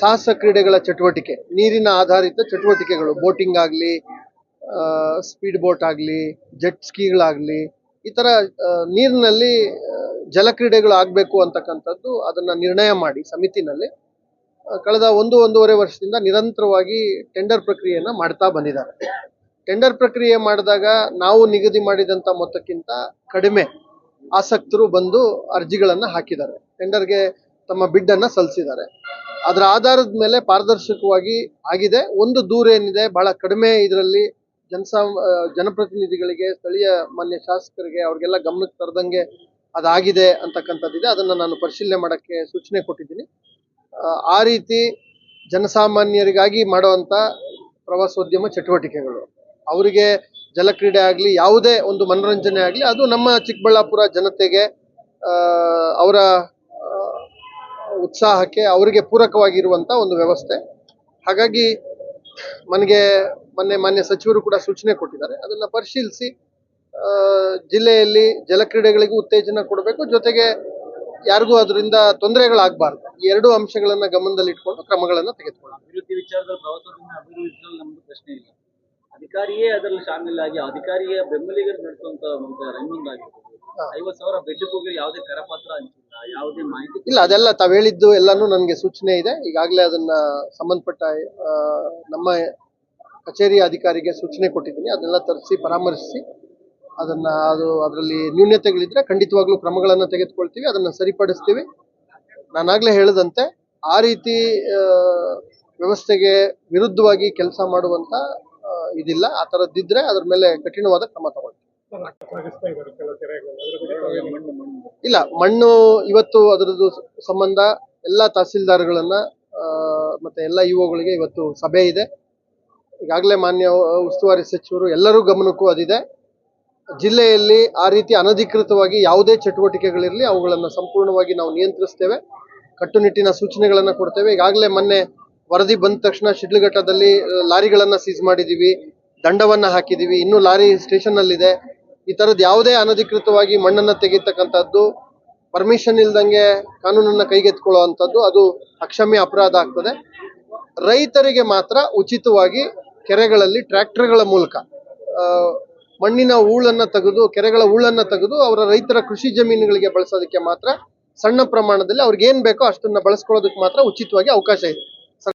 ಸಾಹಸ ಕ್ರೀಡೆಗಳ ಚಟುವಟಿಕೆ, ನೀರಿನ ಆಧಾರಿತ ಚಟುವಟಿಕೆಗಳು, ಬೋಟಿಂಗ್ ಆಗಲಿ, ಸ್ಪೀಡ್ ಬೋಟ್ ಆಗಲಿ, ಜೆಟ್ ಸ್ಕೀಗಳಾಗಲಿ, ಈ ಥರ ನೀರಿನಲ್ಲಿ ಜಲಕ್ರೀಡೆಗಳು ಆಗಬೇಕು ಅಂತಕ್ಕಂಥದ್ದು ಅದನ್ನು ನಿರ್ಣಯ ಮಾಡಿ ಸಮಿತಿನಲ್ಲಿ ಕಳೆದ ಒಂದೂವರೆ ವರ್ಷದಿಂದ ನಿರಂತರವಾಗಿ ಟೆಂಡರ್ ಪ್ರಕ್ರಿಯೆಯನ್ನು ಮಾಡ್ತಾ ಬಂದಿದ್ದಾರೆ. ಟೆಂಡರ್ ಪ್ರಕ್ರಿಯೆ ಮಾಡಿದಾಗ ನಾವು ನಿಗದಿ ಮಾಡಿದಂಥ ಮೊತ್ತಕ್ಕಿಂತ ಕಡಿಮೆ ಆಸಕ್ತರು ಬಂದು ಅರ್ಜಿಗಳನ್ನು ಹಾಕಿದ್ದಾರೆ, ಟೆಂಡರ್ಗೆ ತಮ್ಮ ಬಿಡ್ಡನ್ನು ಸಲ್ಲಿಸಿದ್ದಾರೆ. ಅದರ ಆಧಾರದ ಮೇಲೆ ಪಾರದರ್ಶಕವಾಗಿ ಆಗಿದೆ. ಒಂದು ದೂರ ಏನಿದೆ, ಬಹಳ ಕಡಿಮೆ ಇದರಲ್ಲಿ ಜನಪ್ರತಿನಿಧಿಗಳಿಗೆ, ಸ್ಥಳೀಯ ಮಾನ್ಯ ಶಾಸಕರಿಗೆ ಅವ್ರಿಗೆಲ್ಲ ಗಮನಕ್ಕೆ ತರದಂಗೆ ಅದಾಗಿದೆ ಅಂತಕ್ಕಂಥದ್ದಿದೆ. ಅದನ್ನು ನಾನು ಪರಿಶೀಲನೆ ಮಾಡೋಕ್ಕೆ ಸೂಚನೆ ಕೊಟ್ಟಿದ್ದೀನಿ. ಆ ರೀತಿ ಜನಸಾಮಾನ್ಯರಿಗಾಗಿ ಮಾಡುವಂಥ ಪ್ರವಾಸೋದ್ಯಮ ಚಟುವಟಿಕೆಗಳು, ಅವರಿಗೆ ಜಲಕ್ರೀಡೆ ಆಗಲಿ, ಯಾವುದೇ ಒಂದು ಮನೋರಂಜನೆ ಆಗಲಿ, ಅದು ನಮ್ಮ ಚಿಕ್ಕಬಳ್ಳಾಪುರ ಜನತೆಗೆ ಅವರ ಉತ್ಸಾಹಕ್ಕೆ ಅವರಿಗೆ ಪೂರಕವಾಗಿರುವಂಥ ಒಂದು ವ್ಯವಸ್ಥೆ. ಹಾಗಾಗಿ ಮೊನ್ನೆ ಮಾನ್ಯ ಸಚಿವರು ಕೂಡ ಸೂಚನೆ ಕೊಟ್ಟಿದ್ದಾರೆ. ಅದನ್ನು ಪರಿಶೀಲಿಸಿ ಜಿಲ್ಲೆಯಲ್ಲಿ ಜಲಕ್ರೀಡೆಗಳಿಗೂ ಉತ್ತೇಜನ ಕೊಡಬೇಕು, ಜೊತೆಗೆ ಯಾರಿಗೂ ಅದರಿಂದ ತೊಂದರೆಗಳಾಗಬಾರ್ದು. ಈ ಎರಡು ಅಂಶಗಳನ್ನು ಗಮನದಲ್ಲಿ ಇಟ್ಕೊಂಡು ಕ್ರಮಗಳನ್ನು ತೆಗೆದುಕೊಳ್ಳೋಣ. ಅಭಿವೃದ್ಧಿ ವಿಚಾರದಲ್ಲಿ ಪ್ರವಾಸೋದ್ಯಮ ಅಭಿವೃದ್ಧಿಯಲ್ಲಿ ನಮ್ದು ಪ್ರಶ್ನೆ ಇಲ್ಲ. ಅಧಿಕಾರಿಯೇ ಅದರಲ್ಲಿ ಶಾಮೀಲಾಗಿ ಅಧಿಕಾರಿಯ ಬೆಂಬಲಿಗರು ನಡೆಸುವಂತ ರನ್ನಿಂಗ್ ಆಗಿರ್ಬೋದು, 50,000 ಬೆಡ್ ಹೋಗಿ ಯಾವುದೇ ಕರಪತ್ರ ಹಂಚಿಲ್ಲ, ಯಾವುದೇ ಮಾಹಿತಿ ಇಲ್ಲ. ಅದೆಲ್ಲ ತಾವು ಹೇಳಿದ್ದು ಎಲ್ಲಾನು ನನಗೆ ಸೂಚನೆ ಇದೆ. ಈಗಾಗಲೇ ಅದನ್ನ ಸಂಬಂಧಪಟ್ಟ ನಮ್ಮ ಕಚೇರಿಯ ಅಧಿಕಾರಿಗೆ ಸೂಚನೆ ಕೊಟ್ಟಿದ್ದೀನಿ. ಅದನ್ನೆಲ್ಲ ತರಿಸಿ ಪರಾಮರ್ಶಿಸಿ ಅದರಲ್ಲಿ ನ್ಯೂನ್ಯತೆಗಳಿದ್ರೆ ಖಂಡಿತವಾಗ್ಲೂ ಕ್ರಮಗಳನ್ನು ತೆಗೆದುಕೊಳ್ತೀವಿ, ಅದನ್ನು ಸರಿಪಡಿಸ್ತೀವಿ. ನಾನಾಗಲೇ ಹೇಳಿದಂತೆ ಆ ರೀತಿ ವ್ಯವಸ್ಥೆಗೆ ವಿರುದ್ಧವಾಗಿ ಕೆಲಸ ಮಾಡುವಂತ ಇದಿಲ್ಲ. ಆ ಥರದ್ದಿದ್ರೆ ಅದ್ರ ಮೇಲೆ ಕಠಿಣವಾದ ಕ್ರಮ ತಗೊಳ್ತೀವಿ. ಇಲ್ಲ, ಮಣ್ಣು ಇವತ್ತು ಅದರದ್ದು ಸಂಬಂಧ ಎಲ್ಲ ತಹಸೀಲ್ದಾರ್ಗಳನ್ನ ಮತ್ತೆ ಎಲ್ಲ ಇಒಗಳಿಗೆ ಇವತ್ತು ಸಭೆ ಇದೆ. ಈಗಾಗಲೇ ಮಾನ್ಯ ಉಸ್ತುವಾರಿ ಸಚಿವರು ಎಲ್ಲರೂ ಗಮನಕ್ಕೂ ಅದಿದೆ. ಜಿಲ್ಲೆಯಲ್ಲಿ ಆ ರೀತಿ ಅನಧಿಕೃತವಾಗಿ ಯಾವುದೇ ಚಟುವಟಿಕೆಗಳಿರಲಿ ಅವುಗಳನ್ನು ಸಂಪೂರ್ಣವಾಗಿ ನಾವು ನಿಯಂತ್ರಿಸ್ತೇವೆ, ಕಟ್ಟುನಿಟ್ಟಿನ ಸೂಚನೆಗಳನ್ನು ಕೊಡ್ತೇವೆ. ಈಗಾಗಲೇ ಮೊನ್ನೆ ವರದಿ ಬಂದ ತಕ್ಷಣ ಶಿಡ್ಲಘಟ್ಟದಲ್ಲಿ ಲಾರಿಗಳನ್ನು ಸೀಸ್ ಮಾಡಿದ್ದೀವಿ, ದಂಡವನ್ನು ಹಾಕಿದ್ದೀವಿ. ಇನ್ನೂ ಲಾರಿ ಸ್ಟೇಷನ್ನಲ್ಲಿದೆ. ಈ ಥರದ್ದು ಯಾವುದೇ ಅನಧಿಕೃತವಾಗಿ ಮಣ್ಣನ್ನು ತೆಗೆಯತಕ್ಕಂಥದ್ದು, ಪರ್ಮಿಷನ್ ಇಲ್ದಂಗೆ ಕಾನೂನನ್ನು ಕೈಗೆತ್ಕೊಳ್ಳೋ ಅಂಥದ್ದು ಅದು ಅಕ್ಷಮ್ಯ ಅಪರಾಧ ಆಗ್ತದೆ. ರೈತರಿಗೆ ಮಾತ್ರ ಉಚಿತವಾಗಿ ಕೆರೆಗಳಲ್ಲಿ ಟ್ರ್ಯಾಕ್ಟರ್ಗಳ ಮೂಲಕ ಮಣ್ಣಿನ ಹೂಳನ್ನು ತೆಗೆದು, ಕೆರೆಗಳ ಹೂಳನ್ನು ತೆಗೆದು ಅವರ ರೈತರ ಕೃಷಿ ಜಮೀನುಗಳಿಗೆ ಬಳಸೋದಕ್ಕೆ ಮಾತ್ರ ಸಣ್ಣ ಪ್ರಮಾಣದಲ್ಲಿ ಅವ್ರಿಗೆ ಏನು ಬೇಕೋ ಅಷ್ಟನ್ನು ಬಳಸ್ಕೊಳ್ಳೋದಕ್ಕೆ ಮಾತ್ರ ಉಚಿತವಾಗಿ ಅವಕಾಶ ಇದೆ.